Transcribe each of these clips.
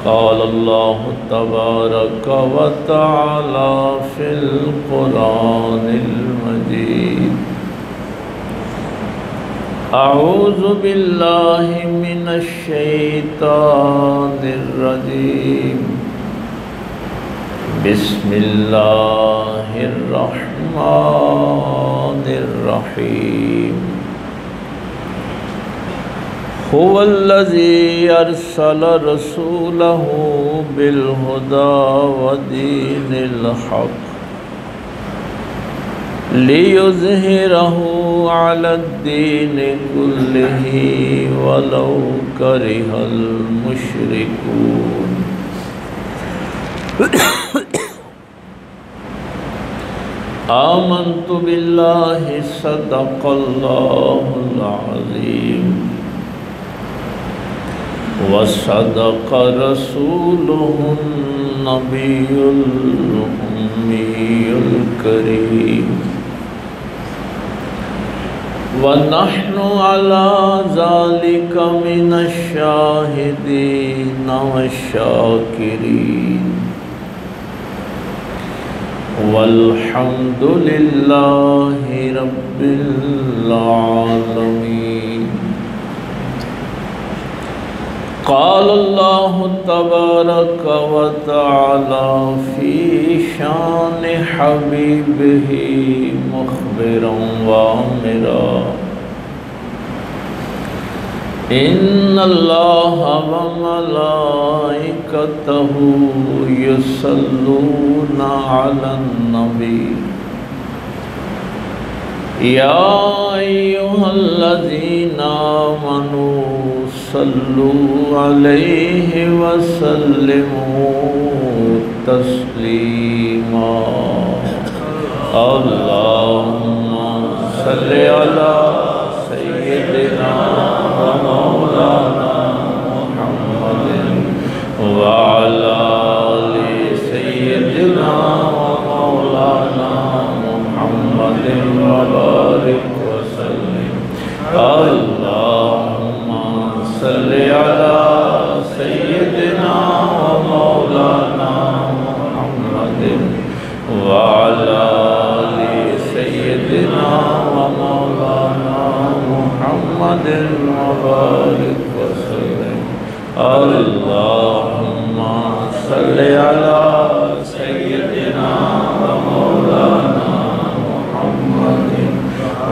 क़ाल अल्लाहु तबारक व तआला फ़िल क़ुरानिल मजीद अऊज़ु बिल्लाहि मिनश शैतानिर रजीम बिस्मिल्लाहिर रहमानिर रहीम हुवल्लज़ी अरसल रसूलहु बिल हुदा व दीनिल हक़ लियुज़हिरहु अलद्दीनि कुल्लिहि वलौ करिहल मुशरिकून। आमन्तु बिल्लाहि सदक़ल्लाहुल अज़ीम व सदक़ रसूलुहुन नबियुल उम्मियुल करीम व नहनु अला ज़ालिका मिनश शाहिदीन वश्शाकिरीन वल्हम्दुलिल्लाहि रब्बिल आलमीन। क़ाल अल्लाहु तबारक व तआला फ़ी शान हबीबिही मुख़बिरन व आमिरा इन्नल्लाहा व मलाइकतहु युसल्लूना अलन नबी या अय्युहल्लज़ीना आमनू सल्लू अलैहि व सल्लिमू तस्लीमा। अल्लाहुम्मा सल्लि अला सय्यिदिना व मौलाना मुहम्मदिन व अला आलि सय्यिदिना व मौलाना मुहम्मदिन व बारिक व सल्लिम। अल्लाहुम्मा सल्लि अला सय्यिदिना व मौलाना मुहम्मदिन व अला आलि सय्यिदिना व मौलाना मुहम्मदिन व बारिक व सल्लिम। अल्लाहुम्मा सल्लि अला सय्यिदिना व मौलाना मुहम्मदिन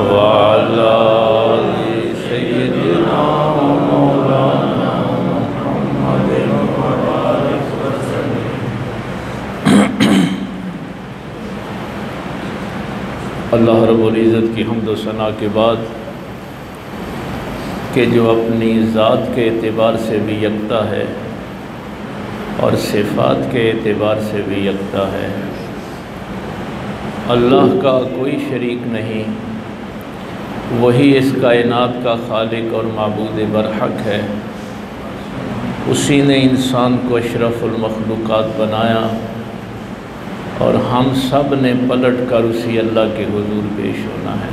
व अला आलि सय्यिदिना व मौलाना मुहम्मदिन व बारिक व सल्लिम। अल्लाह रब्बुल इज़्ज़त की हम्द व सना के बाद कि जो अपनी ज़ात के एतबार से भी यकता है और सिफ़ात के एतबार से भी यकता है, अल्लाह का कोई शरीक नहीं, वही इस कायनात का खालिक और माबूद बरहक है। उसी ने इंसान को अशरफुल मखलूक़ात बनाया और हम सब ने पलट कर उसी अल्लाह के हुज़ूर पेश होना है।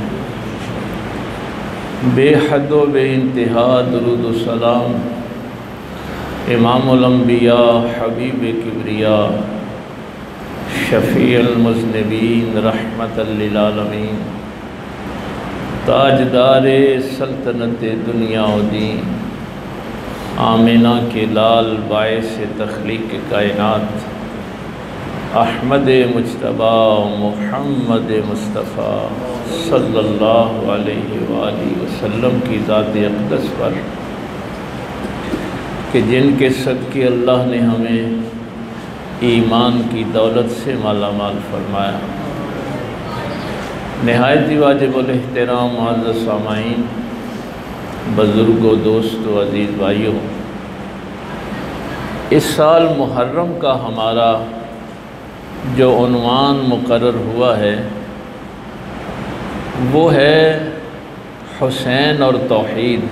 बेहद व बेइंतहा दुरूद व सलाम इमामुल अंबिया हबीब किब्रिया शफ़ीउल मुज़निबीन रहमतल लिल आलमीन ताजदार सल्तनत दुनिया व दीन आमिना के लाल बाइस तख़लीक़ कायनात अहमद मुज्तबा मुहम्मद मुस्तफ़ा सल्लल्लाहु अलैहि वसल्लम की ज़ात अक़दस पर कि जिनके सदक़े अल्लाह ने हमें ईमान की दौलत से माला माल फरमाया। नहायत ही वाजिबुल एहतराम मुअज़्ज़ज़ सामाईन, बुज़ुर्गों, दोस्तों, अज़ीज़ भाइयों, इस साल मुहर्रम का हमारा जो उन्वान मुकर्रर हुआ है वो है हुसैन और तौहीद।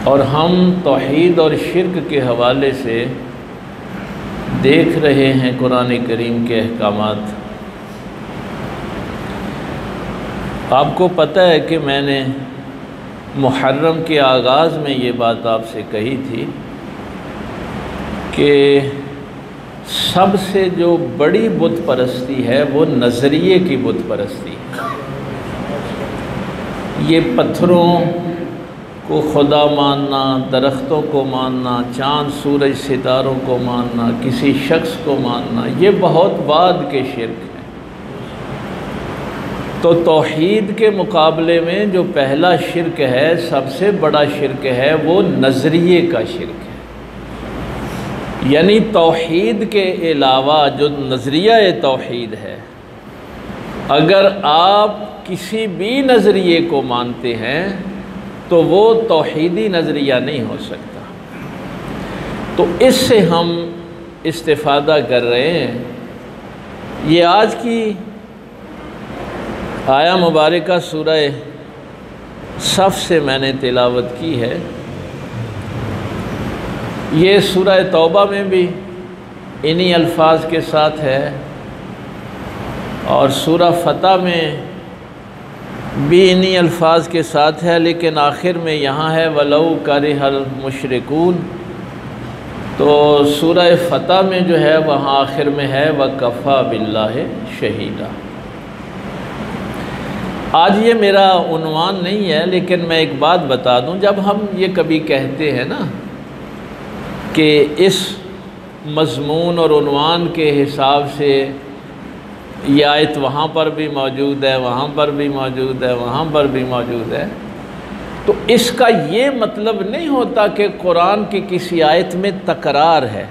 और हम तौहीद और शिर्क के हवाले से देख रहे हैं कुरान करीम के अहकामात। आपको पता है कि मैंने मुहर्रम के आगाज़ में ये बात आपसे कही थी कि सबसे जो बड़ी बुत परस्ती है वो नज़रिए की बुत परस्ती है। ये पत्थरों को खुदा मानना, दरख्तों को मानना, चाँद सूरज सितारों को मानना, किसी शख्स को मानना, ये बहुत बाद के शिर्क हैं। तो तौहीद के मुकाबले में जो पहला शिर्क है, सबसे बड़ा शिर्क है, वो नज़रिए का शिर्क है। यानी तौहीद के अलावा जो नज़रिया तौहीद है, अगर आप किसी भी नज़रिए को मानते हैं तो वो तौहीदी नज़रिया नहीं हो सकता। तो इससे हम इस्तिफ़ादा कर रहे हैं। ये आज की आया मुबारका सूरह सफ़ से मैंने तिलावत की है। ये सूरह तौबा में भी इन्हीं अल्फाज के साथ है और सूरह फतह में भी इन्हीं अल्फाज के साथ है, लेकिन आखिर में यहाँ है वलौ करिहल मुशरिकून। तो सूरह फतह में जो है वहाँ आखिर में है वकफ़ा बिल्लाहि शहीदा। आज ये मेरा उन्वान नहीं है, लेकिन मैं एक बात बता दूं, जब हम ये कभी कहते हैं ना कि इस मज़मून और उन्वान के हिसाब से ये आयत वहाँ पर भी मौजूद है, वहाँ पर भी मौजूद है, वहाँ पर भी मौजूद है, तो इसका ये मतलब नहीं होता कि कुरान की किसी आयत में तकरार है।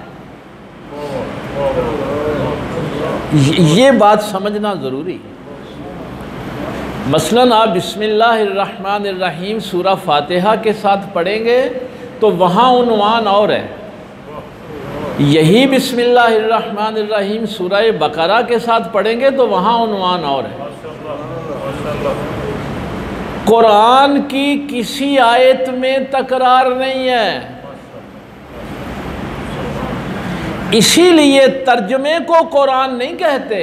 ये बात समझना ज़रूरी है। मसलन आप बिस्मिल्लाहिर्रहमानिर्रहीम सूरह फातिहा के साथ पढ़ेंगे तो वहाँ उन्वान और है। यही बिस्मिल्लाहिर्रहमानिर्रहीम सूरह बकरा के साथ पढ़ेंगे तो वहाँ उन्वान और है। कुरान की किसी आयत में तकरार नहीं है, इसीलिए तर्जुमे को कुरान नहीं कहते।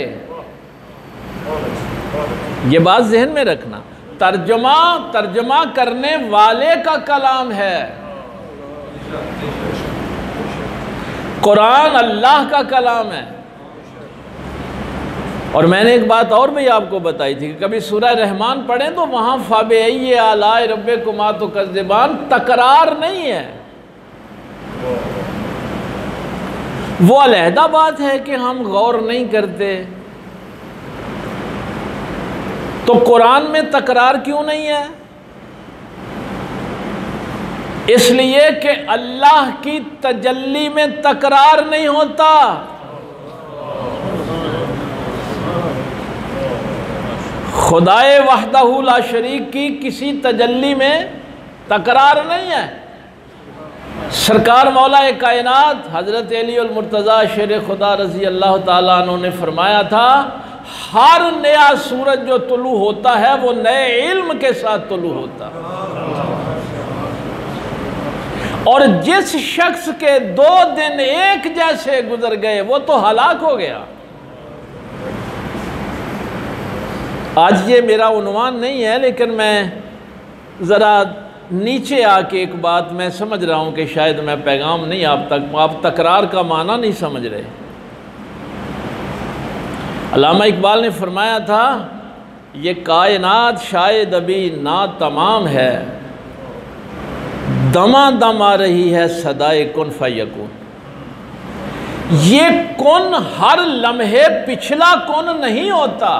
ये बात जहन में रखना। तर्जुमा करने वाले का कलाम है। कुरान अल्लाह का कलाम है। और मैंने एक बात और भी आपको बताई थी कि कभी सूरह रहमान पढ़ें तो वहाँ फ़ाबिअय्यि आलाइ रब्बिकुमा तुकज़्ज़िबान तकरार नहीं है। वो अलहदा बात है कि हम गौर नहीं करते। तो कुरान में तकरार क्यों नहीं है? इसलिए कि अल्लाह की तजल्ली में तकरार नहीं होता। खुदाए वहदहू ला शरीक की किसी तजल्ली में तकरार नहीं है। सरकार मौला कायनात हज़रत अली अल मुर्तज़ा शेर खुदा रज़ी अल्लाह ताला अन्हु ने फरमाया था, हर नया सूरज जो तुलू होता है वो नए इल्म के साथ तुलू होता है। और जिस शख्स के 2 दिन एक जैसे गुजर गए वो तो हलाक हो गया। आज ये मेरा उन्वान नहीं है, लेकिन मैं ज़रा नीचे आके एक बात मैं समझ रहा हूँ कि शायद मैं पैगाम नहीं आप तकरार का माना नहीं समझ रहे। अल्लामा इकबाल ने फरमाया था, ये कायनात शायद अभी ना तमाम है, दमा दम आ रही है सदाए कुन फयकुन। ये कुन हर लम्हे पिछला कुन नहीं होता।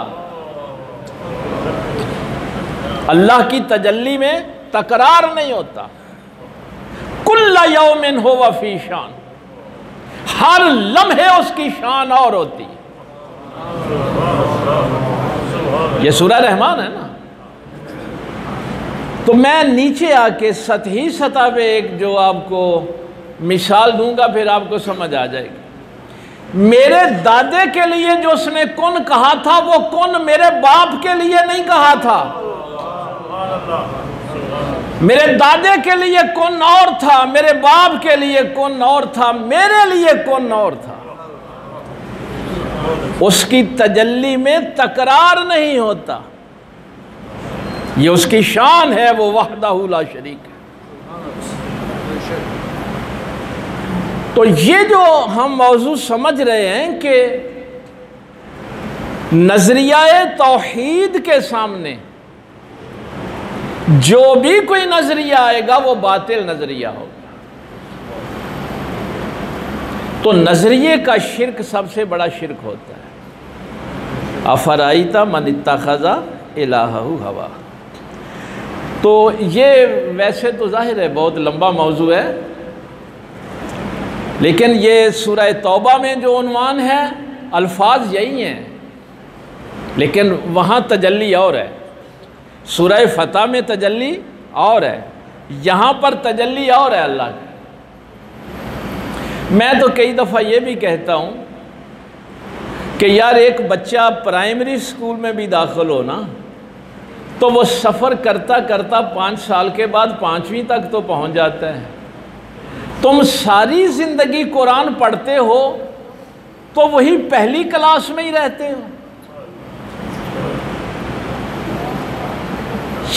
अल्लाह की तजल्ली में तकरार नहीं होता। कुल्ला यौमिन हुवा फी शान, हर लम्हे उसकी शान और होती है। ये सूरह रहमान है ना। तो मैं नीचे आके सतही सतह पे एक जो आपको मिसाल दूंगा, फिर आपको समझ आ जाएगी। मेरे दादे के लिए जो उसने कुन कहा था वो कुन मेरे बाप के लिए नहीं कहा था। मेरे दादे के लिए कुन और था, मेरे बाप के लिए कुन और था, मेरे लिए कुन और था। उसकी तजल्ली में तकरार नहीं होता। ये उसकी शान है, वो वहदहू ला शरीक है। तो ये जो हम मौजू समझ रहे हैं कि नजरिया तौहीद के सामने जो भी कोई नजरिया आएगा वो बातिल नजरिया होगा। तो नजरिए का शिर्क सबसे बड़ा शिर्क होता है। अफराइता मन इत्तखज़ा इलाहहु हवा। तो ये वैसे तो जाहिर है बहुत लंबा मौजू है, लेकिन ये सूरह तौबा में जो उन्वान है अल्फाज यही हैं, लेकिन वहाँ तजल्ली और है। सूरह फतह में तजल्ली और है, यहाँ पर तजल्ली और है अल्लाह की। मैं तो कई दफ़ा ये भी कहता हूँ कि यार एक बच्चा प्राइमरी स्कूल में भी दाखिल हो ना, तो वो सफ़र करता करता 5 साल के बाद 5वीं तक तो पहुँच जाता है। तुम सारी ज़िंदगी कुरान पढ़ते हो तो वही पहली क्लास में ही रहते हो।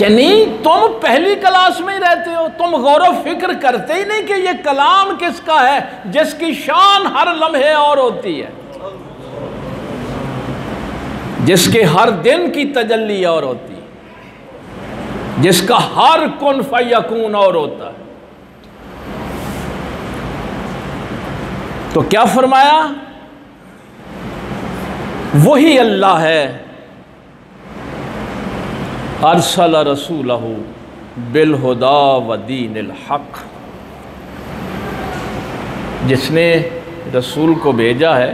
यानी तुम पहली क्लास में ही रहते हो, तुम गौर व फिक्र करते ही नहीं कि ये कलाम किसका है जिसकी शान हर लम्हे और होती है, जिसके हर दिन की तजल्ली और होती है, जिसका हर कुन फयकून और होता है। तो क्या फरमाया? वही अल्लाह है अरसल रसूलहू बिलहुदा व दीनिल हक, जिसने रसूल को भेजा है,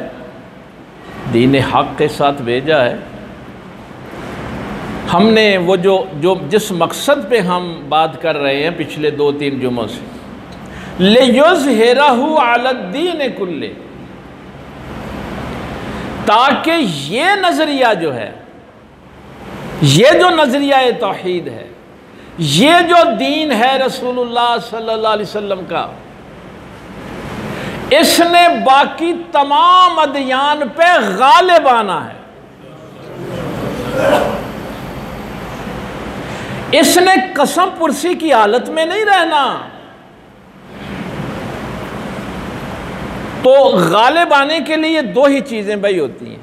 दीन हक के साथ भेजा है। हमने वो जो जिस मकसद पे हम बात कर रहे हैं पिछले 2-3 जुमों से, लियुज़हिरहू अलद्दीन कुल्ले, ताकि ये नज़रिया जो है, ये जो नज़रिया तौहीद है, ये जो दीन है रसूलुल्लाह सल्लल्लाहु अलैहि वसल्लम का, इसने बाकी तमाम अदयान पे गालिब आना है। इसने कसम पुरसी की हालत में नहीं रहना। तो गालिब आने के लिए 2 ही चीज़ें भाई होती हैं।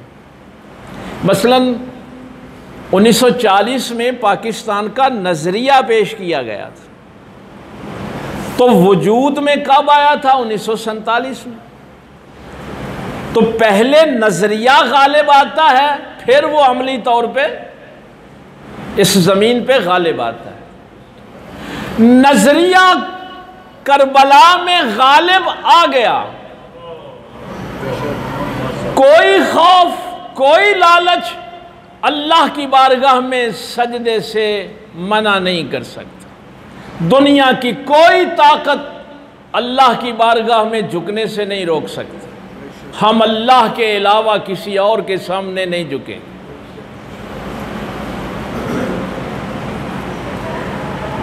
मसलन 1940 में पाकिस्तान का नज़रिया पेश किया गया था, तो वजूद में कब आया था? 1947 में। तो पहले नज़रिया गालिब आता है, फिर वो अमली तौर पे इस ज़मीन पे गालिब आता है। नज़रिया करबला में गालिब आ गया, कोई खौफ, कोई लालच अल्लाह की बारगाह में सजदे से मना नहीं कर सकता। दुनिया की कोई ताकत अल्लाह की बारगाह में झुकने से नहीं रोक सकती। हम अल्लाह के अलावा किसी और के सामने नहीं झुकेंगे।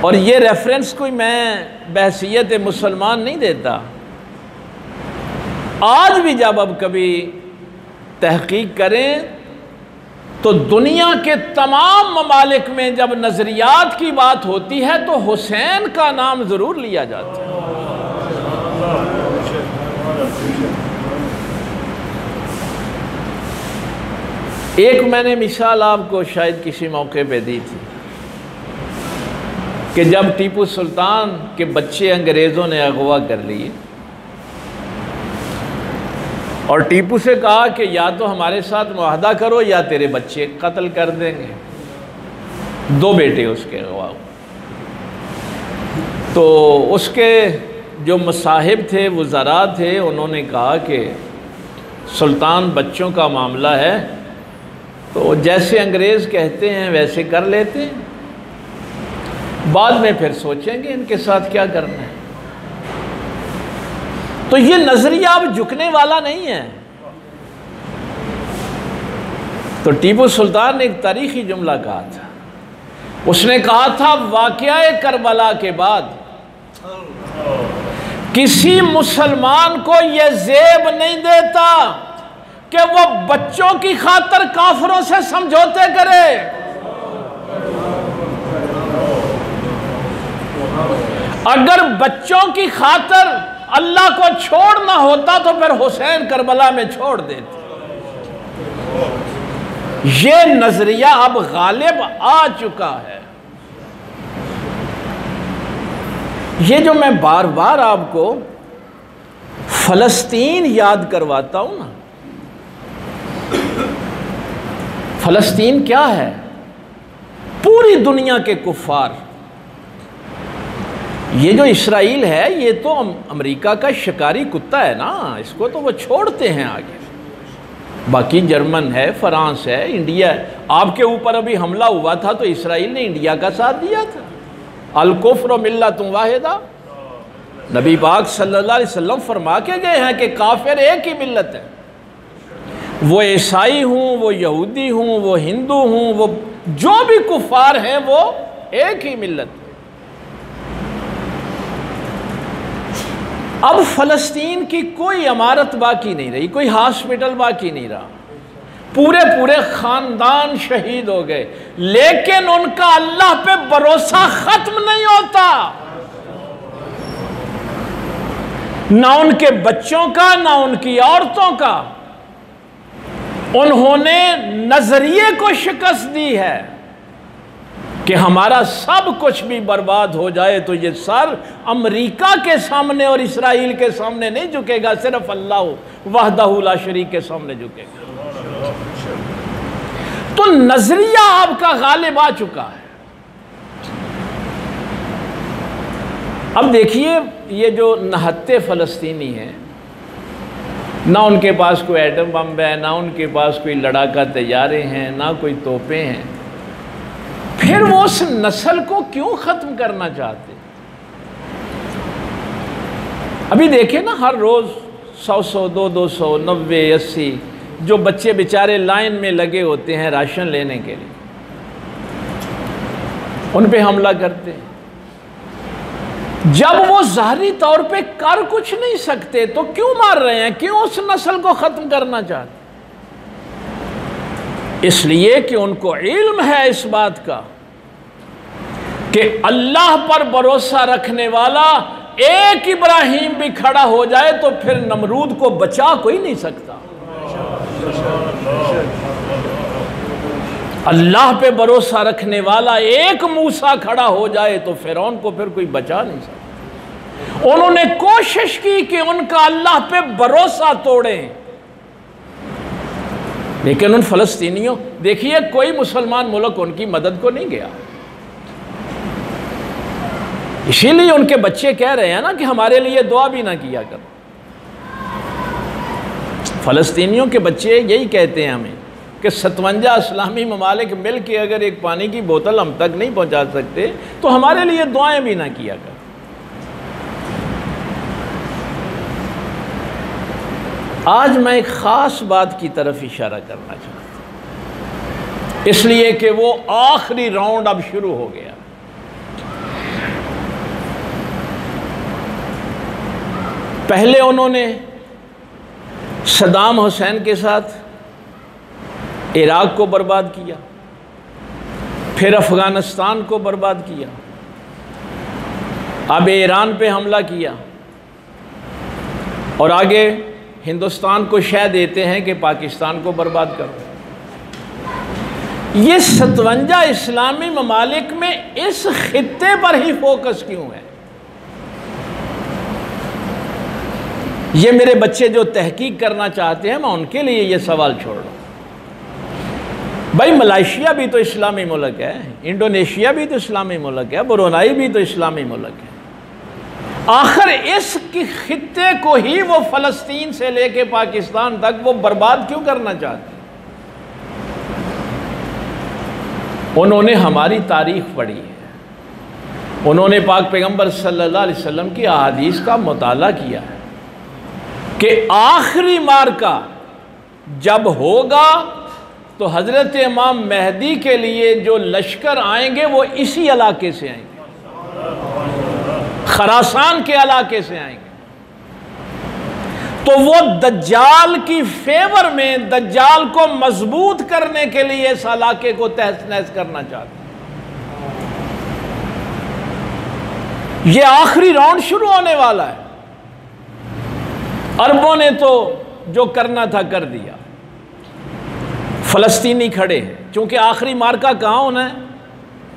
और ये रेफरेंस कोई मैं बहसियत मुसलमान नहीं देता। आज भी जब अब कभी तहकीक करें तो दुनिया के तमाम ममालिक में जब नज़रियात की बात होती है तो हुसैन का नाम ज़रूर लिया जाता है। एक मैंने मिसाल आपको शायद किसी मौके पे दी थी कि जब टीपू सुल्तान के बच्चे अंग्रेज़ों ने अगवा कर लिए और टीपू से कहा कि या तो हमारे साथ मुआहदा करो या तेरे बच्चे कत्ल कर देंगे। 2 बेटे उसके अगवा। तो उसके जो मसाहिब थे, वज़रा थे, उन्होंने कहा कि सुल्तान बच्चों का मामला है तो जैसे अंग्रेज़ कहते हैं वैसे कर लेते हैं, बाद में फिर सोचेंगे इनके साथ क्या करना है। तो ये नज़रिया अब झुकने वाला नहीं है। तो टीपू सुल्तान ने एक तारीखी जुमला कहा था। उसने कहा था वाक़या करबला के बाद किसी मुसलमान को यह ज़ेब नहीं देता कि वो बच्चों की खातिर काफिरों से समझौते करे। अगर बच्चों की खातिर अल्लाह को छोड़ना होता तो फिर हुसैन करबला में छोड़ देते। ये नजरिया अब गालिब आ चुका है। ये जो मैं बार बार आपको फलस्तीन याद करवाता हूं ना, फलस्तीन क्या है? पूरी दुनिया के कुफ्फार, ये जो इसराइल है ये तो अमेरिका का शिकारी कुत्ता है ना, इसको तो वो छोड़ते हैं आगे। बाकी जर्मन है, फ्रांस है, इंडिया है। आपके ऊपर अभी हमला हुआ था तो इसराइल ने इंडिया का साथ दिया था। अल कुफ्र मिल्लतुन वाहिदा, नबी पाक सल्लल्लाहु अलैहि वसल्लम फरमा के गए हैं कि काफिर एक ही मिल्लत है। वो ईसाई हूँ, वो यहूदी हूँ, वो हिंदू हूँ, वो जो भी कुफार हैं वो एक ही मिल्लत है। अब फलस्तीन की कोई इमारत बाकी नहीं रही, कोई हॉस्पिटल बाकी नहीं रहा, पूरे पूरे खानदान शहीद हो गए, लेकिन उनका अल्लाह पे भरोसा खत्म नहीं होता। ना उनके बच्चों का, ना उनकी औरतों का। उन्होंने नजरिए को शिकस्त दी है कि हमारा सब कुछ भी बर्बाद हो जाए तो ये सर अमेरिका के सामने और इसराइल के सामने नहीं झुकेगा, सिर्फ अल्लाह वहदहू ला शरीक के सामने झुकेगा। तो नजरिया आपका गालिब आ चुका है। अब देखिए, ये जो नहत्ते फलस्तीनी हैं, ना उनके पास कोई एटम बम है, ना उनके पास कोई लड़ाका तैयारे हैं, ना कोई तोपें हैं, फिर वो उस नस्ल को क्यों ख़त्म करना चाहते? अभी देखें ना, हर रोज़ 100-100, 200, 90, 80 जो बच्चे बेचारे लाइन में लगे होते हैं राशन लेने के लिए, उन पे हमला करते हैं। जब वो ज़ाहिरी तौर पे कर कुछ नहीं सकते तो क्यों मार रहे हैं? क्यों उस नस्ल को ख़त्म करना चाहते? इसलिए कि उनको इल्म है इस बात का कि अल्लाह पर भरोसा रखने वाला एक इब्राहिम भी खड़ा हो जाए तो फिर नमरूद को बचा कोई नहीं सकता। अल्लाह पे भरोसा रखने वाला एक मूसा खड़ा हो जाए तो फिरौन को फिर कोई बचा नहीं सकता। उन्होंने कोशिश की कि उनका अल्लाह पे भरोसा तोड़ें, लेकिन उन फलस्तीनियों, देखिए कोई मुसलमान मुल्क उनकी मदद को नहीं गया। इसीलिए उनके बच्चे कह रहे हैं ना कि हमारे लिए दुआ भी ना किया करो। फलस्तीनियों के बच्चे यही कहते हैं हमें कि 57 इस्लामी ममालिक मिल के अगर एक पानी की बोतल हम तक नहीं पहुंचा सकते तो हमारे लिए दुआएं भी ना किया कर। आज मैं एक ख़ास बात की तरफ इशारा करना चाहता हूँ, इसलिए कि वो आखिरी राउंड अब शुरू हो गया। पहले उन्होंने सद्दाम हुसैन के साथ इराक को बर्बाद किया, फिर अफ़गानिस्तान को बर्बाद किया, अब ईरान पे हमला किया और आगे हिंदुस्तान को शह देते हैं कि पाकिस्तान को बर्बाद करो। ये 57 इस्लामी ममालिक में इस खित्ते पर ही फोकस क्यों है? ये मेरे बच्चे जो तहकीक करना चाहते हैं, मैं उनके लिए ये सवाल छोड़ रहा हूँ। भाई मलेशिया भी तो इस्लामी मुल्क है, इंडोनेशिया भी तो इस्लामी मुल्क है, ब्रुनाई भी तो इस्लामी मुल्क है। आखिर इस खित्ते को ही वो फ़लस्तीन से लेके पाकिस्तान तक वो बर्बाद क्यों करना चाहते? उन्होंने हमारी तारीख पढ़ी है, उन्होंने पाक पैगंबर सल्लल्लाहु अलैहि वसल्लम की अहादीस का मुताला किया है कि आखिरी मार्का जब होगा तो हज़रत इमाम मेहदी के लिए जो लश्कर आएंगे वो इसी इलाके से आएंगे, खरासान के इलाके से आएंगे। तो वो दज्जाल की फेवर में दज्जाल को मजबूत करने के लिए इस इलाके को तहस नहस करना चाहते हैं। ये आखिरी राउंड शुरू होने वाला है। अरबों ने तो जो करना था कर दिया। फ़लस्तीनी खड़े हैं, चूँकि आखिरी मार्का कहाँ होना है?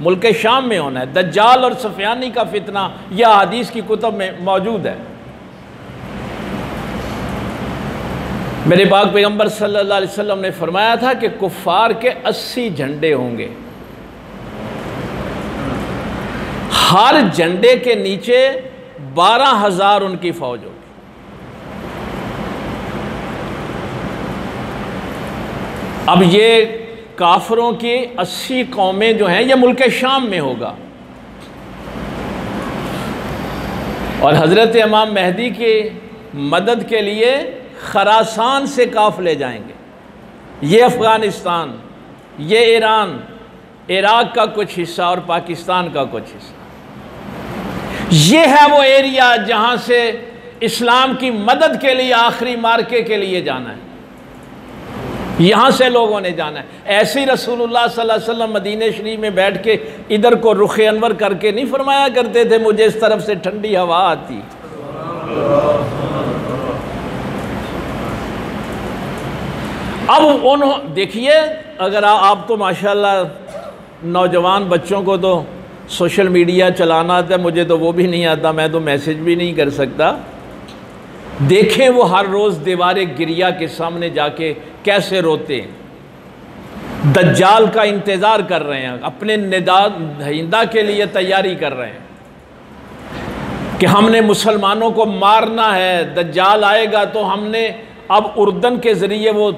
मुल्क शाम में होना है। दज्जाल और सफ़ियानी का फितना यह हदीस की कुतुब में मौजूद है। मेरे पाक पैगंबर सल्लल्लाहु अलैहि वसल्लम ने फरमाया था कि कुफ़ार के 80 झंडे होंगे, हर झंडे के नीचे 12,000 उनकी फौज होगी। अब ये काफरों की 80 कौमें जो हैं, ये मुल्क शाम में होगा और हज़रत इमाम मेहदी की मदद के लिए खरासान से काफ़िले जाएंगे। ये अफ़गानिस्तान, ये ईरान, इराक़ का कुछ हिस्सा और पाकिस्तान का कुछ हिस्सा, ये है वो एरिया जहाँ से इस्लाम की मदद के लिए आखिरी मार्के के लिए जाना है। यहाँ से लोगों ने जाना है। ऐसे ही रसूलुल्लाह सल्लल्लाहु अलैहि वसल्लम मदीने शरीफ में बैठ के इधर को रुख अनवर करके नहीं फरमाया करते थे, मुझे इस तरफ से ठंडी हवा आती। अब उन्होंने देखिए, अगर आप तो माशाल्लाह नौजवान बच्चों को तो सोशल मीडिया चलाना आता है, मुझे तो वो भी नहीं आता, मैं तो मैसेज भी नहीं कर सकता। देखें वो हर रोज़ दीवारे गिरिया के सामने जाके कैसे रोते हैं, दज्जाल का इंतज़ार कर रहे हैं, अपने निदा के लिए तैयारी कर रहे हैं कि हमने मुसलमानों को मारना है, दज्जाल आएगा तो हमने अब उर्दन के ज़रिए वो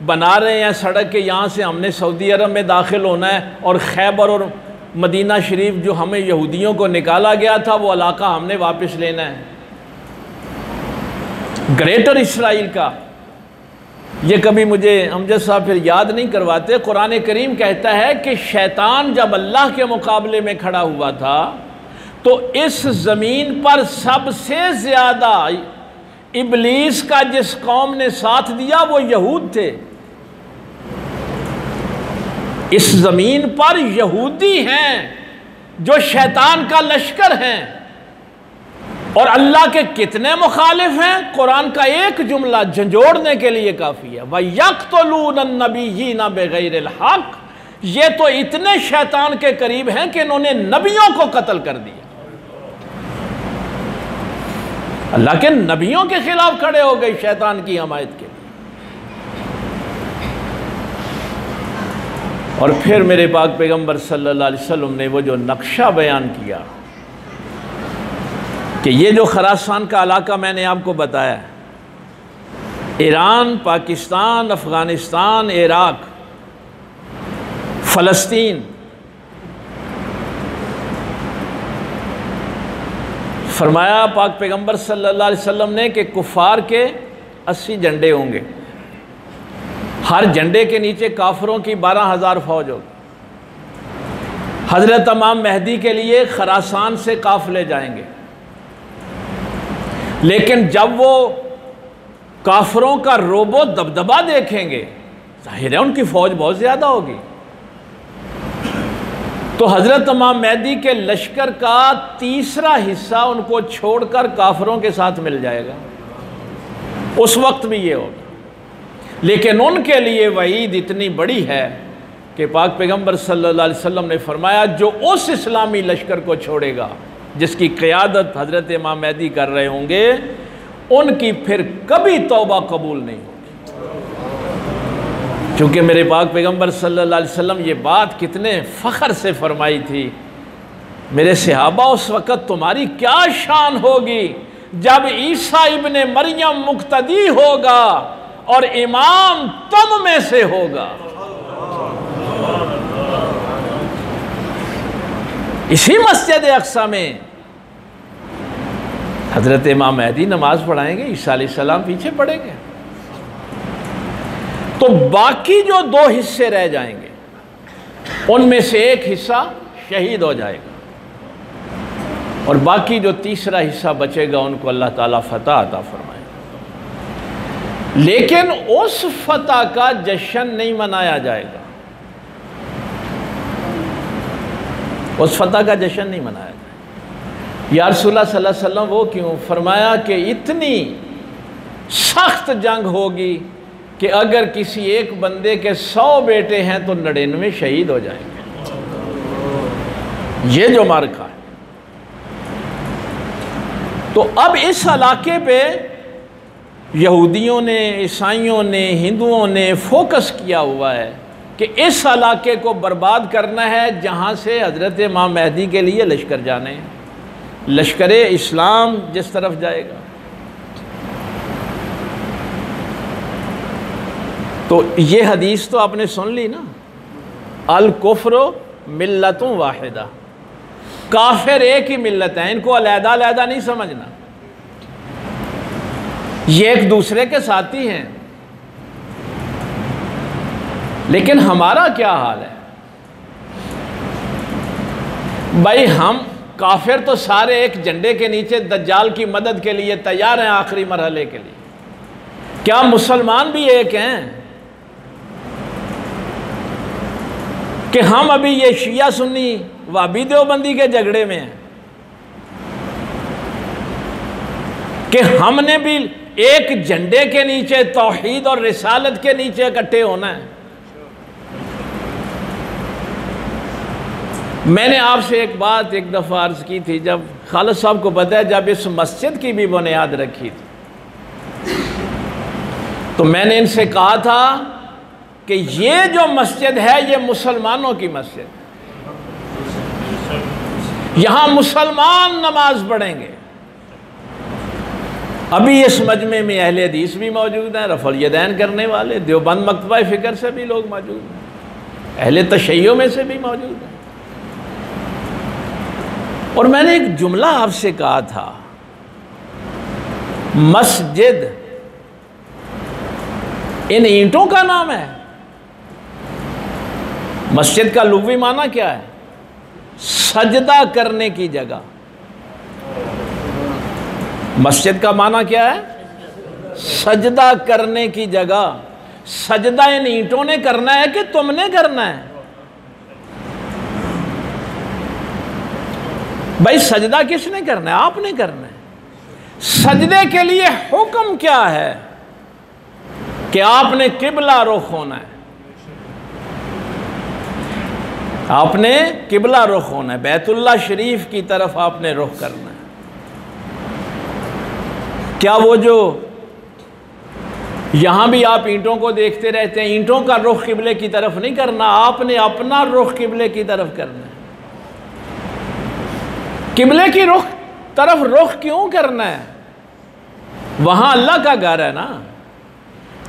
बना रहे हैं सड़क के, यहाँ से हमने सऊदी अरब में दाखिल होना है और खैबर और मदीना शरीफ जो हमें यहूदियों को निकाला गया था वो इलाका हमने वापस लेना है। ग्रेटर इसराइल का ये कभी मुझे अमजद साहब फिर याद नहीं करवाते। कुरान करीम कहता है कि शैतान जब अल्लाह के मुकाबले में खड़ा हुआ था तो इस ज़मीन पर सबसे ज़्यादा इबलीस का जिस कौम ने साथ दिया वो यहूद थे। इस ज़मीन पर यहूदी हैं जो शैतान का लश्कर हैं और अल्लाह के कितने मुखालिफ हैं। कुरान का एक जुमला झंझोड़ने के लिए काफ़ी है, वयक़्तुलून नबिय्यीन बिग़ैरिल हक़। ये तो इतने शैतान के करीब हैं कि इन्होंने नबियों को कत्ल कर दिया, अल्लाह के नबियों के खिलाफ खड़े हो गए शैतान की हमायत के लिए। और फिर मेरे पाक पैगंबर सल्लल्लाहु अलैहि वसल्लम ने वो जो नक्शा बयान किया कि ये जो खरासान का इलाका मैंने आपको बताया, ईरान, पाकिस्तान, अफ़गानिस्तान, इराक़, फ़लस्तीन, फरमाया पाक पैगंबर सल्लल्लाहु अलैहि वसल्लम ने कि कुफ़ार के 80 झंडे होंगे, हर झंडे के नीचे काफरों की 12,000 फौज होगी। हज़रत इमाम मेहदी के लिए खरासान से काफ़िले जाएंगे, लेकिन जब वो काफरों का रोबो दबदबा देखेंगे, जाहिर है उनकी फ़ौज बहुत ज़्यादा होगी, तो हज़रत इमाम मेहदी के लश्कर का तीसरा हिस्सा उनको छोड़कर काफरों के साथ मिल जाएगा। उस वक्त भी ये होगा, लेकिन उनके लिए वईद इतनी बड़ी है कि पाक पैगंबर सल्लल्लाहु अलैहि वसल्लम ने फरमाया जो उस इस्लामी लश्कर को छोड़ेगा जिसकी क़यादत हज़रत इमाम मेहदी कर रहे होंगे, उनकी फिर कभी तौबा कबूल नहीं होगी। क्योंकि मेरे पाक पैगंबर सल्लल्लाहु अलैहि वसल्लम ये बात कितने फ़ख्र से फरमाई थी, मेरे सहाबा उस वक़्त तुम्हारी क्या शान होगी जब ईसा इब्ने मरियम मुक्तदी होगा और इमाम तुम में से होगा। इसी मस्जिद अक्सा में हज़रत इमाम मेहदी नमाज पढ़ाएंगे, ईसा अलैहिस्सलाम पीछे पढ़ेंगे, तो बाकी जो 2 हिस्से रह जाएंगे उनमें से एक हिस्सा शहीद हो जाएगा और बाकी जो तीसरा हिस्सा बचेगा उनको अल्लाह ताला फतह अता फरमाएगा। लेकिन उस फतह का जश्न नहीं मनाया जाएगा, उस फतह का जश्न नहीं मनाया जाएगा। या रसूलुल्लाह सल्लल्लाहु अलैहि वसल्लम वो क्यों? फरमाया कि इतनी सख्त जंग होगी कि अगर किसी एक बंदे के 100 बेटे हैं तो 99 शहीद हो जाएंगे। ये जो मार्का है। तो अब इस इलाके पे यहूदियों ने, ईसाइयों ने, हिंदुओं ने फोकस किया हुआ है कि इस इलाके को बर्बाद करना है जहाँ से हज़रत इमाम महदी के लिए लश्कर जाने हैं। लश्कर इस्लाम जिस तरफ जाएगा। तो ये हदीस तो आपने सुन ली ना, अल कुफ्र मिल्लतुन वाहिदा, काफिर एक ही मिल्लत है, इनको अलहदा-अलहदा नहीं समझना, ये एक दूसरे के साथी हैं। लेकिन हमारा क्या हाल है भाई? हम काफिर तो सारे एक झंडे के नीचे दज्जाल की मदद के लिए तैयार हैं आखिरी मरहले के लिए। क्या मुसलमान भी एक हैं कि हम अभी ये शिया सुन्नी वाबी देवबंदी के झगड़े में हैं कि हमने भी एक झंडे के नीचे तौहीद और रिसालत के नीचे इकट्ठे होना है? मैंने आपसे एक बात एक दफ़ा अर्ज़ की थी, जब खालिद साहब को पता है, जब इस मस्जिद की भी बुनियाद रखी थी तो मैंने इनसे कहा था कि ये जो मस्जिद है ये मुसलमानों की मस्जिद, यहाँ मुसलमान नमाज पढ़ेंगे। अभी इस मजमे में अहले हदीस भी मौजूद हैं, रफ़ल यदैन करने वाले, देवबंद मकतबा फ़िक्र से भी लोग मौजूद हैं, अहले तशय्यो में से भी मौजूद हैं। और मैंने एक जुमला आपसे कहा था, मस्जिद इन ईंटों का नाम है। मस्जिद का लुग़वी माना क्या है? सजदा करने की जगह। मस्जिद का माना क्या है? सजदा करने की जगह। सजदा इन ईंटों ने करना है कि तुमने करना है? भाई सजदा किसने करना है? आपने करना है। सजदे के लिए हुक्म क्या है? कि आपने किबला रुख होना है, आपने किबला रुख होना है, बैतुल्लाह शरीफ की तरफ आपने रुख करना है। क्या वो जो यहां भी आप ईंटों को देखते रहते हैं, ईंटों का रुख किबले की तरफ नहीं करना, आपने अपना रुख किबले की तरफ करना है। किबले की तरफ रुख क्यों करना है? वहां अल्लाह का घर है ना।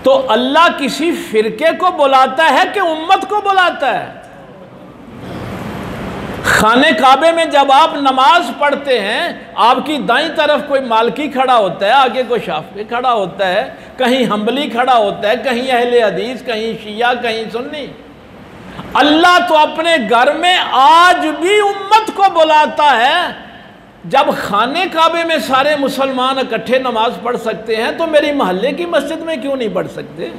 तो अल्लाह किसी फिरके को बुलाता है कि उम्मत को बुलाता है? खाने काबे में जब आप नमाज पढ़ते हैं, आपकी दाईं तरफ कोई मालकी खड़ा होता है, आगे कोई शाफी खड़ा होता है, कहीं हम्बली खड़ा होता है, कहीं अहले हदीस, कहीं शिया, कहीं सुन्नी। अल्लाह तो अपने घर में आज भी उम्मत को बुलाता है। जब खाने काबे में सारे मुसलमान इकट्ठे नमाज पढ़ सकते हैं तो मेरी मोहल्ले की मस्जिद में क्यों नहीं पढ़ सकते?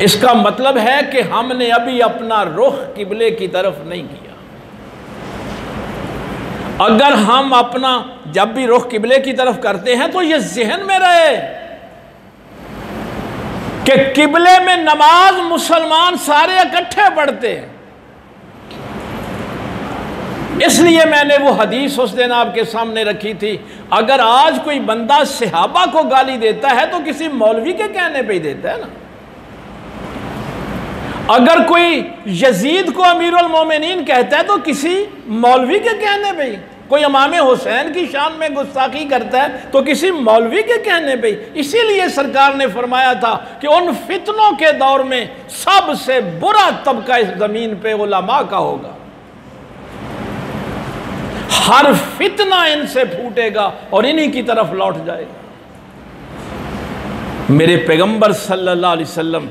इसका मतलब है कि हमने अभी अपना रुख किबले की तरफ नहीं किया। अगर हम अपना जब भी रुख किबले की तरफ करते हैं तो ये ज़हन में रहे कि किबले में नमाज मुसलमान सारे इकट्ठे पढ़ते हैं। इसलिए मैंने वो हदीस उस दिन आपके सामने रखी थी। अगर आज कोई बंदा सहाबा को गाली देता है तो किसी मौलवी के कहने पे ही देता है ना। अगर कोई यजीद को अमीरुल मोमिनीन कहता है तो किसी मौलवी के कहने पे ही। कोई इमाम हुसैन की शान में गुस्ताखी करता है तो किसी मौलवी के कहने पे ही। इसीलिए सरकार ने फरमाया था कि उन फितनों के दौर में सबसे बुरा तबका इस जमीन पे उलमा का होगा। हर फितना इनसे फूटेगा और इन्हीं की तरफ लौट जाएगा। मेरे पैगंबर सल्लल्लाहु अलैहि वसल्लम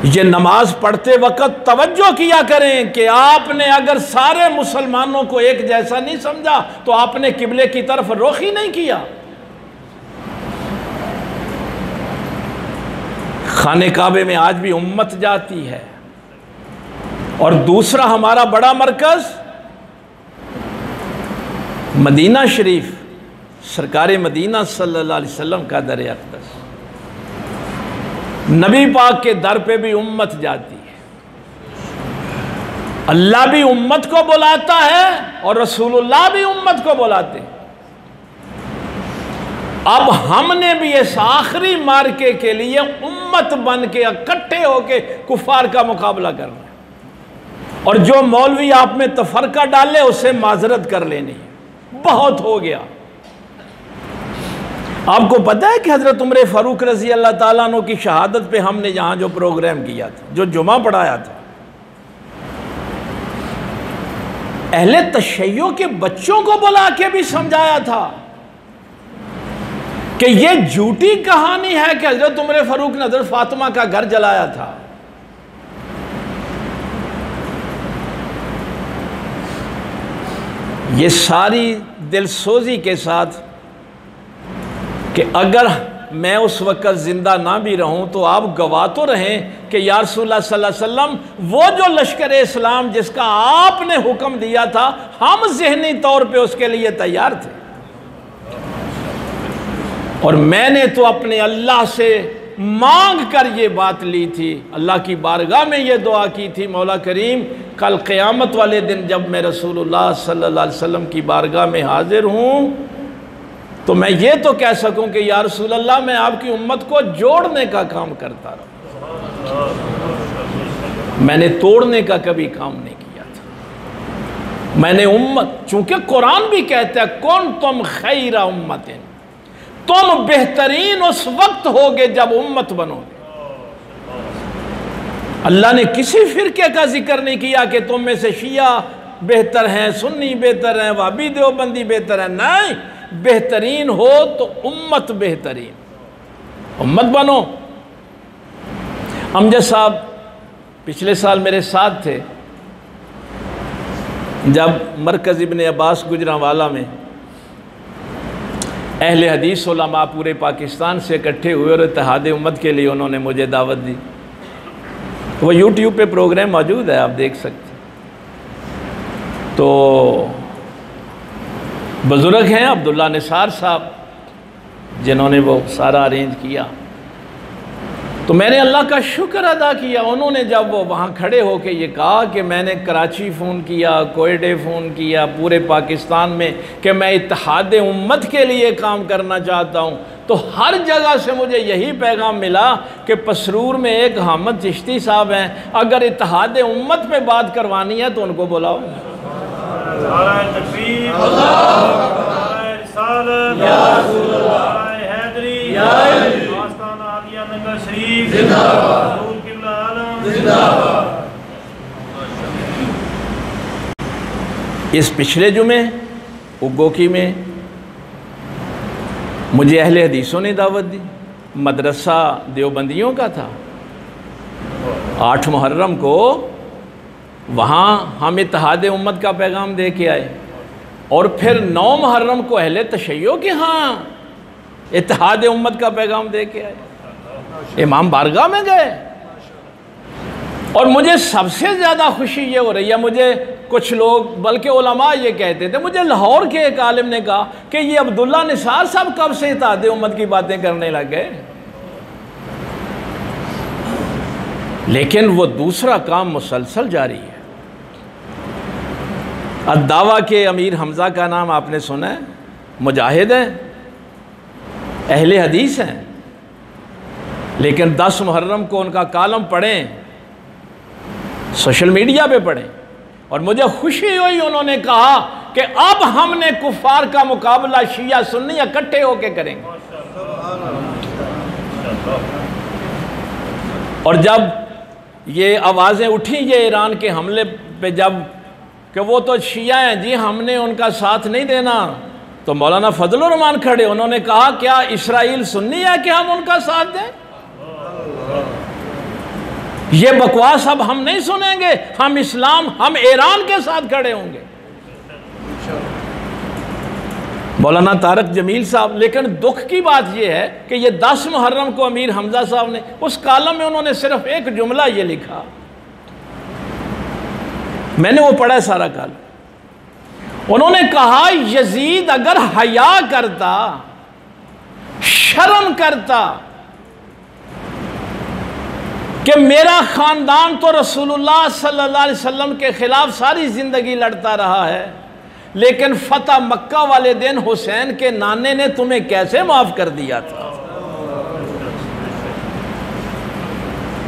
ये नमाज पढ़ते वक्त तवज्जो किया करें कि आपने अगर सारे मुसलमानों को एक जैसा नहीं समझा तो आपने किबले की तरफ रुख ही नहीं किया। खाने काबे में आज भी उम्मत जाती है। और दूसरा हमारा बड़ा मरकज मदीना शरीफ, सरकार मदीना सल्लल्लाहु अलैहि वसल्लम का दर अक़दस, नबी पाक के दर पे भी उम्मत जाती है। अल्लाह भी उम्मत को बुलाता है और रसूलुल्लाह भी उम्मत को बुलाते हैं। अब हमने भी इस आखिरी मार्के के लिए उम्मत बन के इकट्ठे होके कुफार का मुकाबला करना है। और जो मौलवी आप में तफरका डाले उससे माजरत कर लेनी है, बहुत हो गया। आपको पता है कि हजरत उमर फारूक रजी अल्लाह ताला अन्हु की शहादत पे हमने यहाँ जो प्रोग्राम किया था, जो जुमा पढ़ाया था, अहले तशय्यो के बच्चों को बुला के भी समझाया था कि यह झूठी कहानी है कि हजरत उमर फारूक ने हजरत फातिमा का घर जलाया था। ये सारी दिलसोजी के साथ कि अगर मैं उस वक़्त ज़िंदा ना भी रहूं तो आप गवाह तो रहें कि या रसूलुल्लाह सल्लल्लाहु अलैहि वसल्लम वो जो लश्कर इस्लाम जिसका आपने हुक्म दिया था, हम ज़हनी तौर पे उसके लिए तैयार थे। और मैंने तो अपने अल्लाह से मांग कर ये बात ली थी, अल्लाह की बारगाह में ये दुआ की थी, मौला करीम कल क़यामत वाले दिन जब मैं रसूलुल्लाह सल्लल्लाहु अलैहि वसल्लम की बारगाह में हाजिर हूँ तो मैं ये तो कह सकूं कि या रसूल अल्लाह मैं आपकी उम्मत को जोड़ने का काम करता रहा, मैंने तोड़ने का कभी काम नहीं किया था। मैंने उम्मत, चूंकि कुरान भी कहता है कौन तुम खैरा उम्मतिन, तुम बेहतरीन उस वक्त होगे जब उम्मत बनोगे। अल्लाह ने किसी फिरके का जिक्र नहीं किया कि तुम में से शिया बेहतर हैं, सुन्नी बेहतर हैं, वाबी देवबंदी बेहतर है। नहीं, बेहतरीन हो तो उम्मत बेहतरीन, उम्मत बनो। अमजद साहब पिछले साल मेरे साथ थे जब मरकज़ इब्ने अब्बास गुजरांवाला में अहले हदीस उलमा पूरे पाकिस्तान से इकट्ठे हुए और इत्तेहाद उम्मत के लिए उन्होंने मुझे दावत दी। वो यूट्यूब पे प्रोग्राम मौजूद है, आप देख सकते। तो बुज़ुर्ग हैं अब्दुल्ला निसार साहब जिन्होंने वो सारा अरेंज किया। तो मैंने अल्लाह का शुक्र अदा किया। उन्होंने जब वो वहाँ खड़े होके ये कहा कि मैंने कराची फ़ोन किया, कोयटे फ़ोन किया, पूरे पाकिस्तान में कि मैं इत्तेहाद उम्मत के लिए काम करना चाहता हूँ, तो हर जगह से मुझे यही पैगाम मिला कि पसरूर में एक अहमद चिश्ती साहब हैं, अगर इत्तेहाद उम्मत पे बात करवानी है तो उनको बुलाओ। इस पिछले जुमे उगोकी में मुझे अहले हदीसों ने दावत दी, मदरसा देवबंदियों का था। 8 मुहर्रम को वहाँ हम इत्तेहाद उम्मत का पैगाम दे के आए और फिर 9 मुहर्रम को अहले तशय्यो के यहाँ इत्तेहाद उम्मत का पैगाम दे के आए, इमाम बारगाह में गए। और मुझे सबसे ज़्यादा खुशी ये हो रही है, मुझे कुछ लोग बल्कि उलमा ये कहते थे, मुझे लाहौर के एक आलिम ने कहा कि ये अब्दुल्ला निसार साहब कब से इत्तेहाद उम्मत की बातें करने लग गए। लेकिन वो दूसरा काम मुसलसल जारी है। अद्दावा के अमीर हमज़ा का नाम आपने सुना है, मुजाहिद हैं, अहले हदीस हैं, लेकिन 10 मुहर्रम को उनका कालम पढ़ें, सोशल मीडिया पे पढ़ें, और मुझे खुशी हुई उन्होंने कहा कि अब हमने कुफार का मुकाबला शिया सुन्नी इकट्ठे होकर करेंगे। और जब ये आवाज़ें उठी ये ईरान के हमले पे, जब कि वो तो शिया हैं जी, हमने उनका साथ नहीं देना, तो मौलाना फजलुर रहमान खड़े, उन्होंने कहा क्या इसराइल सुन्नी है कि हम उनका साथ दें? ये बकवास अब हम नहीं सुनेंगे, हम इस्लाम, हम ईरान के साथ खड़े होंगे। मौलाना तारक जमील साहब, लेकिन दुख की बात यह है कि ये 10 मुहर्रम को अमीर हमजा साहब ने उस कालम में उन्होंने सिर्फ एक जुमला ये लिखा, मैंने वो पढ़ा है सारा कालम। उन्होंने कहा यजीद अगर हया करता, शर्म करता कि मेरा खानदान तो रसूलुल्लाह सल्लल्लाहु अलैहि वसल्लम के खिलाफ सारी जिंदगी लड़ता रहा है, लेकिन फतह मक्का वाले दिन हुसैन के नाने ने तुम्हें कैसे माफ कर दिया था।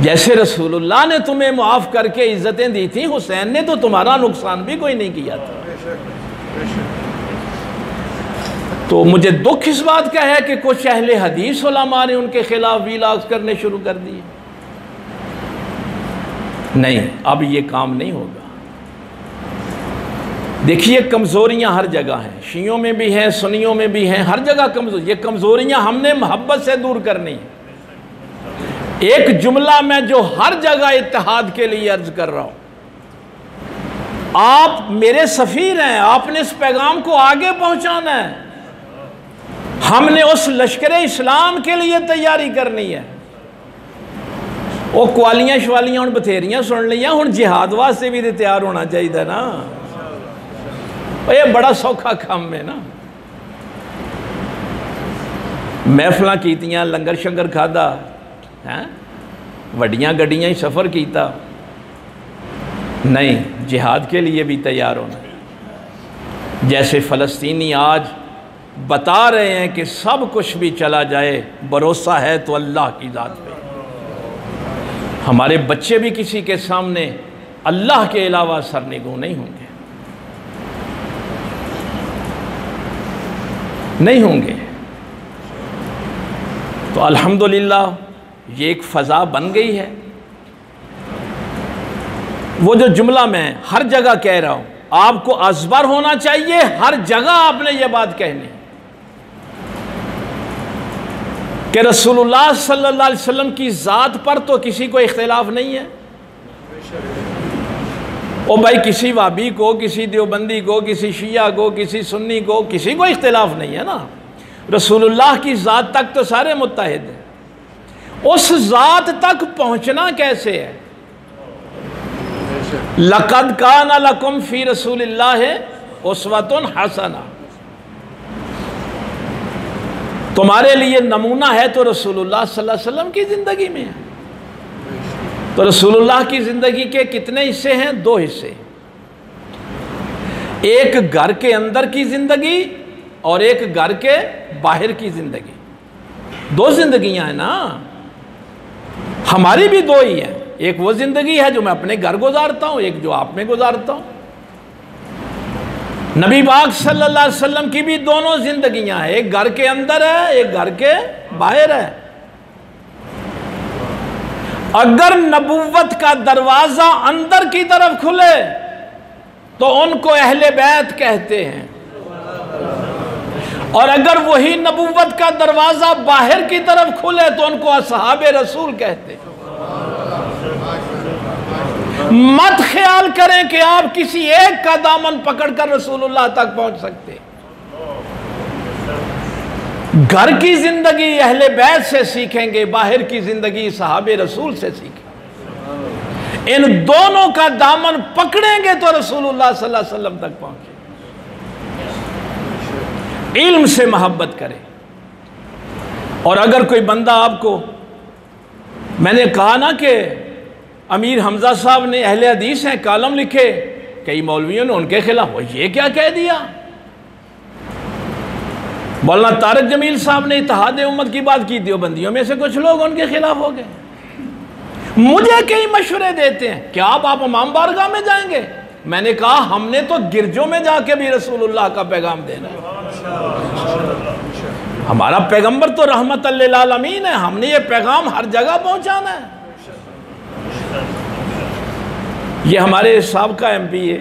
जैसे रसूलुल्लाह ने तुम्हें माफ करके इज्जतें दी थी, हुसैन ने तो तुम्हारा नुकसान भी कोई नहीं किया था। तो मुझे दुख इस बात का है कि कुछ अहले हदीस उलमा ने उनके खिलाफ वीलॉग्स करने शुरू कर दिए। नहीं, अब ये काम नहीं होगा। देखिए कमज़ोरियाँ हर जगह हैं, शियों में भी हैं, सुन्नियों में भी हैं, हर जगह कमज़ोर। ये कमज़ोरियाँ हमने मोहब्बत से दूर करनी है। एक जुमला मैं जो हर जगह इत्तेहाद के लिए अर्ज कर रहा हूँ, आप मेरे सफ़ीर हैं, आपने इस पैगाम को आगे पहुँचाना है। हमने उस लश्कर इस्लाम के लिए तैयारी करनी है। वो क्वालियाँ शवालियाँ हूँ बथेरियाँ सुन लिया, हूँ जिहाद वास्ते भी तो तैयार होना चाहिए ना। ये बड़ा सौखा काम है ना। महफिल कीतियां, लंगर शंगर खादा है, वड्डियां गड्डियां ही सफ़र किया, नहीं, जिहाद के लिए भी तैयार होना। जैसे फ़लस्तीनी आज बता रहे हैं कि सब कुछ भी चला जाए, भरोसा है तो अल्लाह की ज़ात पे। हमारे बच्चे भी किसी के सामने अल्लाह के अलावा सरनिगू नहीं होंगे, नहीं होंगे। तो अल्हम्दुलिल्लाह ये एक फ़ज़ा बन गई है। वो जो जुमला मैं हर जगह कह रहा हूँ, आपको अज़बर होना चाहिए, हर जगह आपने ये बात कहनी कि रसूलुल्लाह सल्लल्लाहु अलैहि वसल्लम की ज़ात पर तो किसी को इख्तिलाफ नहीं है। ओ भाई, किसी वाबी को, किसी देवबंदी को, किसी शिया को, किसी सुन्नी को, किसी को इख्तिलाफ नहीं है ना। रसूलुल्लाह की ज़ात तक तो सारे मुत्तहिद हैं। उस ज़ात तक पहुँचना कैसे है? लक़द काना लकुम फ़ी रसूलिल्लाहि उस्वतुन हसना, तुम्हारे लिए नमूना है तो रसूलुल्लाह सल्लल्लाहु अलैहि वसल्लम की ज़िंदगी में है। तो रसूलुल्लाह की ज़िंदगी के कितने हिस्से हैं? 2 हिस्से। एक घर के अंदर की ज़िंदगी और एक घर के बाहर की ज़िंदगी। 2 ज़िंदगियाँ हैं ना, हमारी भी 2 ही हैं। एक वो ज़िंदगी है जो मैं अपने घर गुजारता हूँ, एक जो आप में गुजारता हूँ। नबी पाक सल्लल्लाहु अलैहि वसल्लम की भी दोनों ज़िंदगियाँ हैं, एक घर के अंदर है, एक घर के बाहर है। अगर नबुव्वत का दरवाज़ा अंदर की तरफ खुले तो उनको अहले बैत कहते हैं, और अगर वही नबुव्वत का दरवाज़ा बाहर की तरफ खुले तो उनको असहाबे रसूल कहते हैं। मत ख्याल करें कि आप किसी एक का दामन पकड़कर रसूलुल्लाह तक पहुंच सकते। घर की जिंदगी अहले बैत से सीखेंगे, बाहर की जिंदगी सहाबे रसूल से सीखेंगे। इन दोनों का दामन पकड़ेंगे तो रसूलुल्लाह सल्लल्लाहु अलैहि वसल्लम तक पहुंचे। इल्म से मोहब्बत करें। और अगर कोई बंदा आपको, मैंने कहा ना कि अमीर हमजा साहब ने, अहले हदीस हैं, कालम लिखे, कई मौलवियों ने उनके खिलाफ ये क्या कह दिया। मौलाना तारिक जमील साहब ने इत्तेहाद उम्मत की बात की, देवबंदियों में से कुछ लोग उनके खिलाफ हो गए। मुझे कई मशवरे देते हैं, क्या आप इमाम बारगाह में जाएंगे? मैंने कहा हमने तो गिरजों में जाके भी रसूलुल्लाह का पैगाम देना है। हमारा पैगंबर तो रहमतल लिल आलमीन है, हमने ये पैगाम हर जगह पहुंचाना है। ये हमारे साहब MP है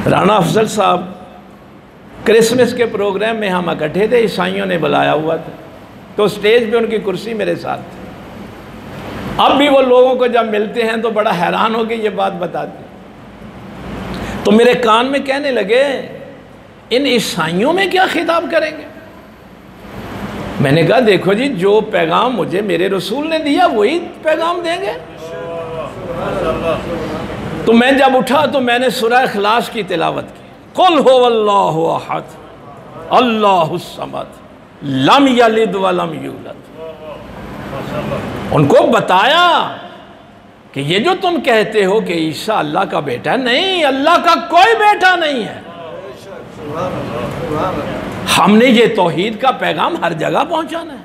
राना अफजल साहब, क्रिसमस के प्रोग्राम में हम इकट्ठे थे, ईसाइयों ने बुलाया हुआ था, तो स्टेज पे उनकी कुर्सी मेरे साथ थी। अब भी वो लोगों को जब मिलते हैं तो बड़ा हैरान होकर ये बात बताते, तो मेरे कान में कहने लगे इन ईसाइयों में क्या खिताब करेंगे। मैंने कहा देखो जी, जो पैगाम मुझे मेरे रसूल ने दिया वही पैगाम देंगे। तो मैं जब उठा तो मैंने सूरह इखलास की तिलावत की। कुल हुवल्लाहु अहद अल्लाहुस समद लम यलिद वलम यूलद। उनको बताया कि ये जो तुम कहते हो कि ईसा अल्लाह का बेटा, नहीं, अल्लाह का कोई बेटा नहीं है। हमने ये तौहीद का पैगाम हर जगह पहुंचाना है,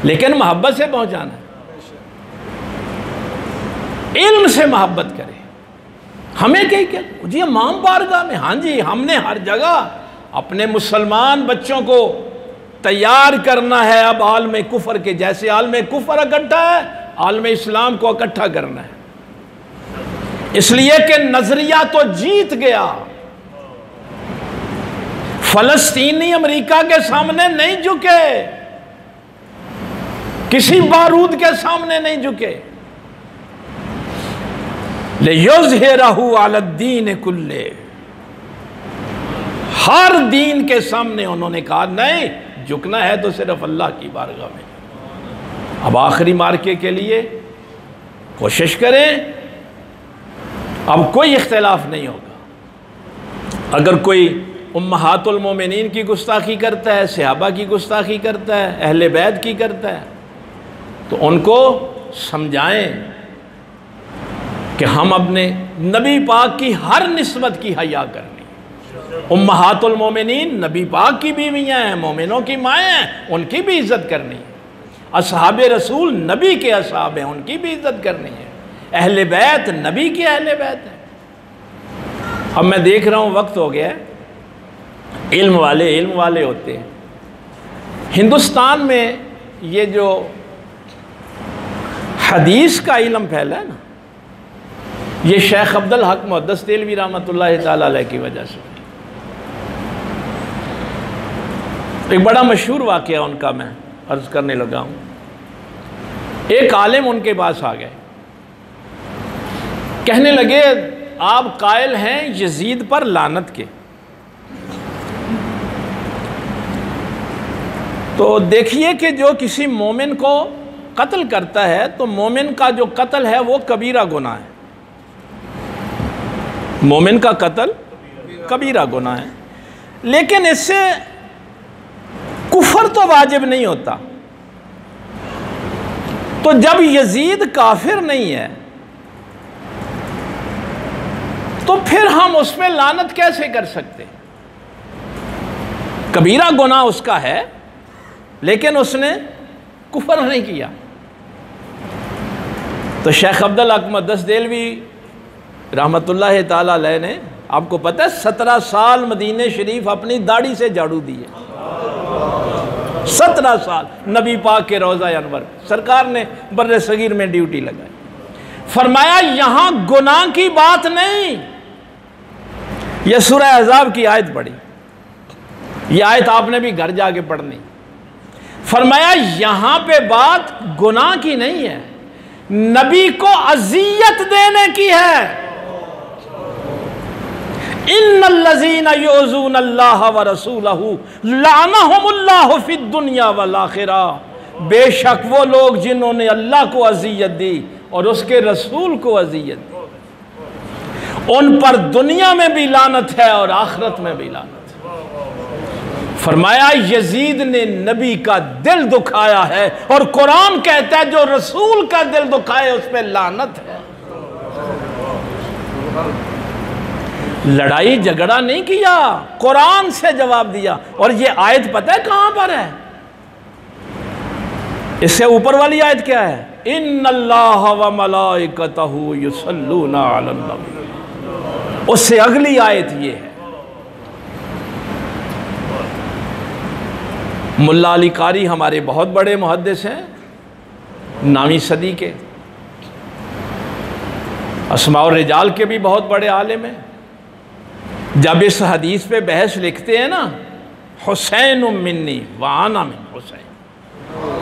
लेकिन मोहब्बत से पहुंचाना है। इल्म से मोहब्बत करें। हमें क्या जी इमाम बारगाह में, हाँ जी, हमने हर जगह अपने मुसलमान बच्चों को तैयार करना है। अब आलम कुफर के जैसे आलम कुफर इकट्ठा है, आलम इस्लाम को इकट्ठा करना है। इसलिए कि नजरिया तो जीत गया। फलस्तीनी अमेरिका के सामने नहीं झुके, किसी बारूद के सामने नहीं झुके। लियुज़हिरहु अलद्दीन कुल्ले, हर दीन के सामने उन्होंने कहा नहीं, झुकना है तो सिर्फ अल्लाह की बारगाह में। अब आखिरी मार्के के लिए कोशिश करें, अब कोई इख्तिलाफ नहीं होगा। अगर कोई उम्महातुल मोमिनीन की गुस्ताखी करता है, सहाबा की गुस्ताखी करता है, अहले बैत की करता है, तो उनको समझाएं कि हम अपने नबी पाक की हर निस्बत की हया करनी। उम्महातुल मोमिनीन नबी पाक की बीवियाँ हैं, मोमिनों की माएँ हैं, उनकी भी इज़्ज़त करनी है। असहाबे रसूल नबी के असहाब हैं, उनकी भी इज़्ज़त करनी है। अहले बैत नबी के अहले बैत हैं। अब मैं देख रहा हूँ वक्त हो गया है, इल्म वाले होते हैं। हिंदुस्तान में ये जो हदीस का इल्म फैला है ना, ये शेख अब्दुल हक मुहद्दिस देलवी रहमतुल्लाह ताला अलैह की वजह से। एक बड़ा मशहूर वाक़या उनका मैं अर्ज़ करने लगा हूँ। एक आलिम उनके पास आ गए, कहने लगे आप कायल हैं यजीद पर लानत के। तो देखिए कि जो किसी मोमिन को कत्ल करता है तो मोमिन का जो कत्ल है वो कबीरा गुनाह है। मोमिन का कत्ल कबीरा गुनाह है, लेकिन इससे कुफर तो वाजिब नहीं होता। तो जब यजीद काफिर नहीं है तो फिर हम उस पर लानत कैसे कर सकते? कबीरा गुनाह उसका है, लेकिन उसने कुफर नहीं किया। तो शेख अब्दुल हक मुहद्दिस देलवी रहमतुल्लाह ताला अलैह ने, आपको पता है, 17 साल मदीने शरीफ अपनी दाढ़ी से झाड़ू दिए। 17 साल नबी पाक के रोज़ा अनवर सरकार ने बर्रे सगीर में ड्यूटी लगाई। फरमाया यहां गुनाह की बात नहीं। यह सूरह अहज़ाब की आयत पढ़ी, यह आयत आपने भी घर जाके पढ़नी। फरमाया यहां पे बात गुनाह की नहीं है, नबी को अज़ियत देने की है। इन्नल्लज़ीना युज़ूना अल्लाह व रसूलहु लअनहुमुल्लाहु फिद दुनिया वल आखिरा। बेशक वो लोग जिन्होंने अल्लाह को अज़ियत दी और उसके रसूल को अज़ियत दी, उन पर दुनिया में भी लानत है और आखिरत में भी लानत है। फरमाया यजीद ने नबी का दिल दुखाया है, और कुरान कहता है जो रसूल का दिल दुखाए उस पर लानत है। लड़ाई झगड़ा नहीं किया, कुरान से जवाब दिया। और ये आयत पता है कहां पर है? इससे ऊपर वाली आयत क्या है? इन्नल्लाह व मलाइकतहु युसल्लूना अलन नबी। उससे अगली आयत ये है। मुल्ला अली कारी हमारे बहुत बड़े मुहद्दिस हैं, 9वीं सदी के। अस्मा और रिजाल के भी बहुत बड़े आलिम हैं। जब इस हदीस पे बहस लिखते हैं ना, हुसैन मिन्नी व आना मिन हुसैन,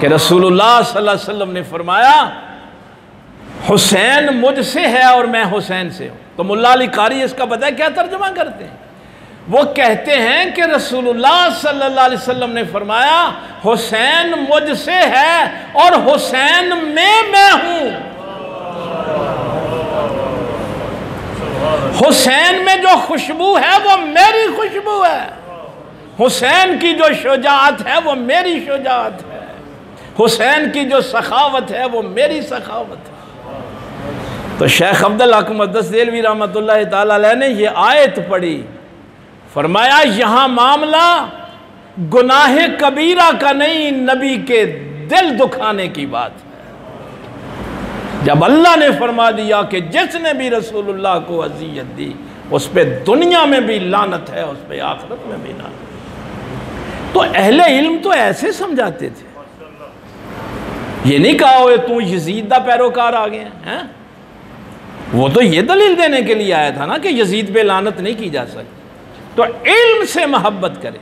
कि रसूलुल्लाह सल्लल्लाहु अलैहि वसल्लम ने फरमाया हुसैन मुझसे है और मैं हुसैन से हूँ। तो मुल्ला अली कारी इसका पता है क्या तर्जुमा करते हैं? वो कहते हैं कि रसूलुल्लाह सल्लल्लाहु अलैहि वसल्लम ने फरमाया हुसैन मुझसे है और हुसैन में मैं हूँ। हुसैन में जो खुशबू है वो मेरी खुशबू है, हुसैन की जो शुजाअत है वो मेरी शुजाअत है, हुसैन की जो सखावत है वो मेरी सखावत है। तो शेख अब्दुल हक मुक़द्दस देलवी रहमतुल्लाह ताला अलैह ने ये आयत पढ़ी, फरमाया यहाँ मामला गुनाह कबीरा का नहीं, नबी के दिल दुखाने की बात है। जब अल्लाह ने फरमा दिया कि जिसने भी रसूलुल्लाह को अज़ियत दी उस पर दुनिया में भी लानत है, उस पर आखिरत में भी लानत। तो अहले इल्म तो ऐसे समझाते थे, ये नहीं कहा हो तू यजीद दा पैरोकार आ गए हैं। वो तो ये दलील देने के लिए आया था ना कि यजीद पे लानत नहीं की जा सकती। तो इल्म से मोहब्बत करें,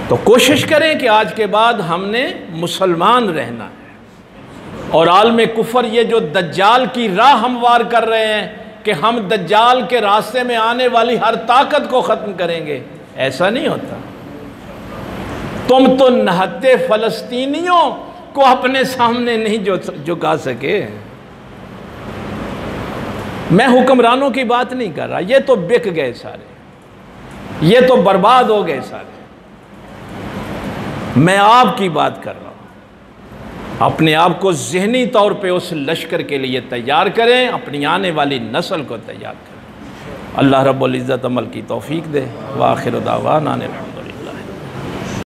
तो कोशिश करें कि आज के बाद हमने मुसलमान रहना है, और आलम कुफर ये जो दज्जाल की राह हमवार कर रहे हैं कि हम दज्जाल के रास्ते में आने वाली हर ताकत को ख़त्म करेंगे, ऐसा नहीं होता। तुम तो नहते फ़लस्तीनियों को अपने सामने नहीं झुका सके। मैं हुक्मरानों की बात नहीं कर रहा, ये तो बिक गए सारे, ये तो बर्बाद हो गए सारे। मैं आपकी बात कर रहा हूँ। अपने आप को ज़हनी तौर पे उस लश्कर के लिए तैयार करें, अपनी आने वाली नस्ल को तैयार करें। अल्लाह रब्बुल इज़्ज़त अमल की तौफ़ीक दे। व आखिर दावाना।